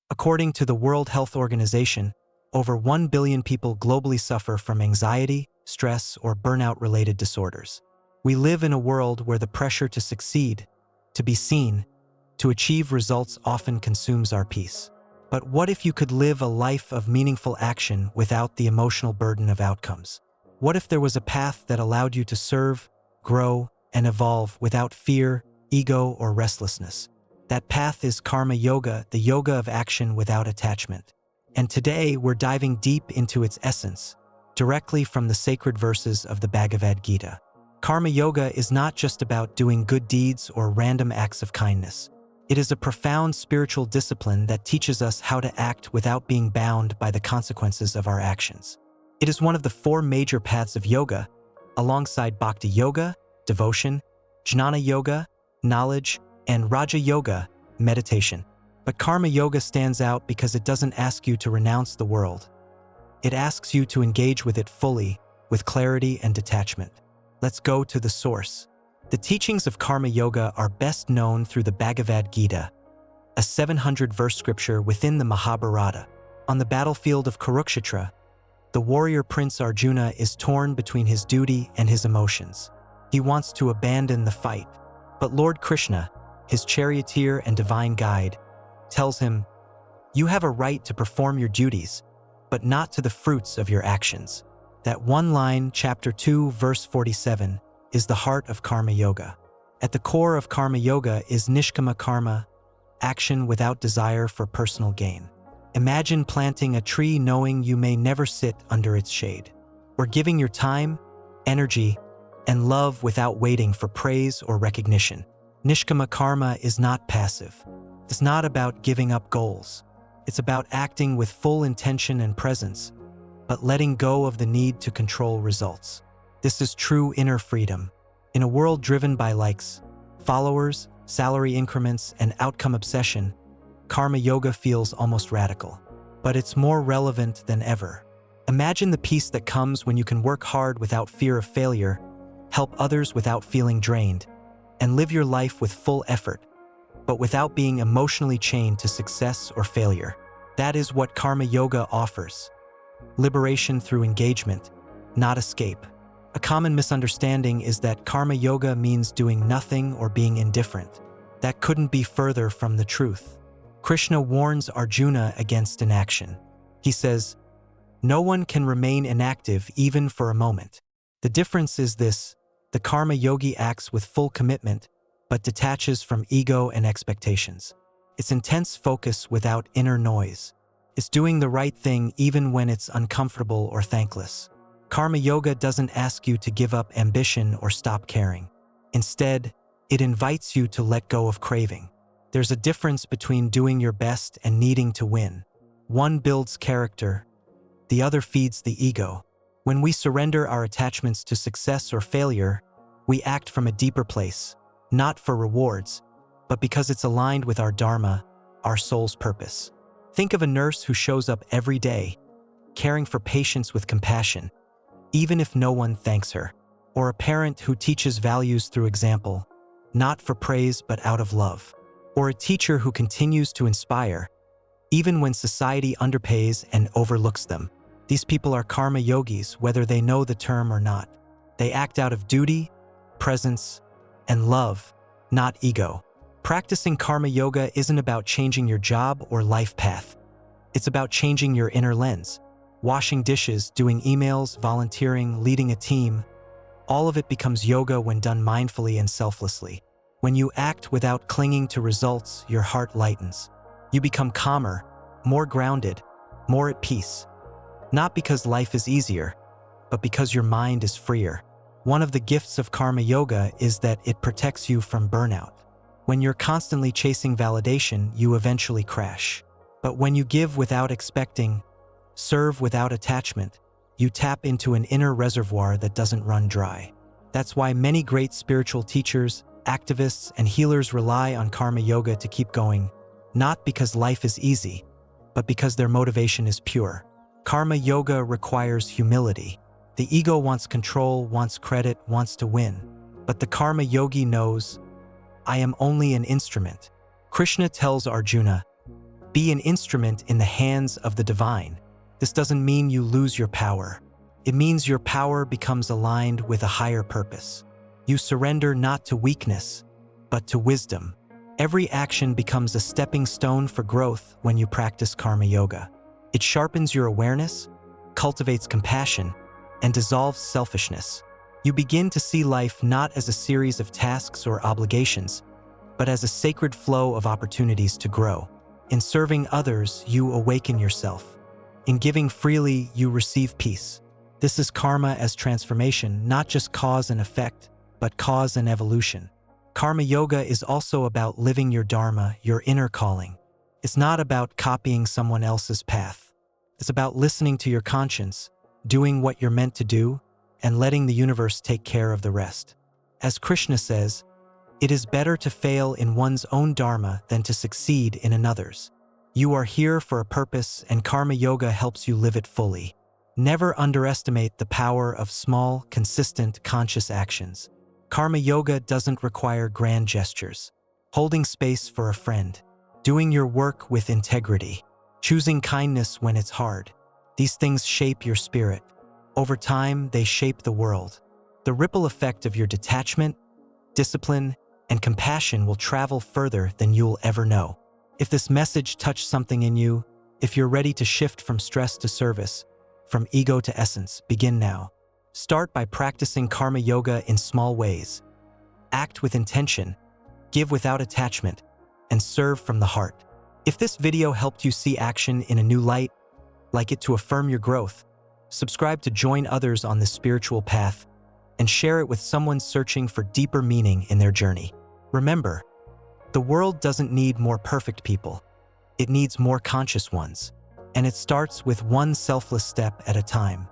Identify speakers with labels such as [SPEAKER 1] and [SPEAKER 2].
[SPEAKER 1] According to the World Health Organization, over 1 billion people globally suffer from anxiety, stress, or burnout-related disorders. We live in a world where the pressure to succeed, to be seen, to achieve results often consumes our peace. But what if you could live a life of meaningful action without the emotional burden of outcomes? What if there was a path that allowed you to serve, grow, and evolve without fear, ego, or restlessness? That path is Karma Yoga, the yoga of action without attachment. And today we're diving deep into its essence, directly from the sacred verses of the Bhagavad Gita. Karma Yoga is not just about doing good deeds or random acts of kindness. It is a profound spiritual discipline that teaches us how to act without being bound by the consequences of our actions. It is one of the 4 major paths of yoga, alongside Bhakti Yoga, devotion, Jnana Yoga, knowledge, and Raja Yoga, meditation. But Karma Yoga stands out because it doesn't ask you to renounce the world. It asks you to engage with it fully, with clarity and detachment. Let's go to the source. The teachings of Karma Yoga are best known through the Bhagavad Gita, a 700-verse scripture within the Mahabharata. On the battlefield of Kurukshetra, the warrior prince Arjuna is torn between his duty and his emotions. He wants to abandon the fight, but Lord Krishna, his charioteer and divine guide, tells him, "You have a right to perform your duties, but not to the fruits of your actions." That one line, chapter 2, verse 47, is the heart of Karma Yoga. At the core of Karma Yoga is Nishkama Karma, action without desire for personal gain. Imagine planting a tree knowing you may never sit under its shade, or giving your time, energy, and love without waiting for praise or recognition. Nishkama Karma is not passive. It's not about giving up goals. It's about acting with full intention and presence, but letting go of the need to control results. This is true inner freedom. In a world driven by likes, followers, salary increments, and outcome obsession, Karma Yoga feels almost radical. But it's more relevant than ever. Imagine the peace that comes when you can work hard without fear of failure, help others without feeling drained, and live your life with full effort, but without being emotionally chained to success or failure. That is what Karma Yoga offers. Liberation through engagement, not escape. A common misunderstanding is that Karma Yoga means doing nothing or being indifferent. That couldn't be further from the truth. Krishna warns Arjuna against inaction. He says, "No one can remain inactive even for a moment." The difference is this: the Karma Yogi acts with full commitment, but detaches from ego and expectations. It's intense focus without inner noise. It's doing the right thing even when it's uncomfortable or thankless. Karma Yoga doesn't ask you to give up ambition or stop caring. Instead, it invites you to let go of craving. There's a difference between doing your best and needing to win. One builds character, the other feeds the ego. When we surrender our attachments to success or failure, we act from a deeper place, not for rewards, but because it's aligned with our dharma, our soul's purpose. Think of a nurse who shows up every day, caring for patients with compassion, even if no one thanks her. Or a parent who teaches values through example, not for praise but out of love. Or a teacher who continues to inspire, even when society underpays and overlooks them. These people are karma yogis, whether they know the term or not. They act out of duty, presence, and love, not ego. Practicing karma yoga isn't about changing your job or life path. It's about changing your inner lens. Washing dishes, doing emails, volunteering, leading a team. All of it becomes yoga when done mindfully and selflessly. When you act without clinging to results, your heart lightens. You become calmer, more grounded, more at peace. Not because life is easier, but because your mind is freer. One of the gifts of karma yoga is that it protects you from burnout. When you're constantly chasing validation, you eventually crash. But when you give without expecting, serve without attachment, you tap into an inner reservoir that doesn't run dry. That's why many great spiritual teachers, activists, and healers rely on karma yoga to keep going, not because life is easy, but because their motivation is pure. Karma yoga requires humility. The ego wants control, wants credit, wants to win. But the karma yogi knows, I am only an instrument. Krishna tells Arjuna, Be an instrument in the hands of the divine. This doesn't mean you lose your power. It means your power becomes aligned with a higher purpose. You surrender not to weakness, but to wisdom. Every action becomes a stepping stone for growth when you practice karma yoga. It sharpens your awareness, cultivates compassion, and dissolves selfishness. You begin to see life not as a series of tasks or obligations, but as a sacred flow of opportunities to grow. In serving others, you awaken yourself. In giving freely, you receive peace. This is karma as transformation, not just cause and effect, but cause and evolution. Karma yoga is also about living your dharma, your inner calling. It's not about copying someone else's path. It's about listening to your conscience, doing what you're meant to do, and letting the universe take care of the rest. As Krishna says, it is better to fail in one's own dharma than to succeed in another's. You are here for a purpose, and karma yoga helps you live it fully. Never underestimate the power of small, consistent, conscious actions. Karma yoga doesn't require grand gestures. Holding space for a friend, doing your work with integrity, choosing kindness when it's hard. These things shape your spirit. Over time, they shape the world. The ripple effect of your detachment, discipline, and compassion will travel further than you'll ever know. If this message touched something in you, if you're ready to shift from stress to service, from ego to essence, begin now. Start by practicing karma yoga in small ways. Act with intention, give without attachment, and serve from the heart. If this video helped you see action in a new light, like it to affirm your growth, subscribe to join others on this spiritual path, and share it with someone searching for deeper meaning in their journey. Remember, the world doesn't need more perfect people. It needs more conscious ones. And it starts with one selfless step at a time.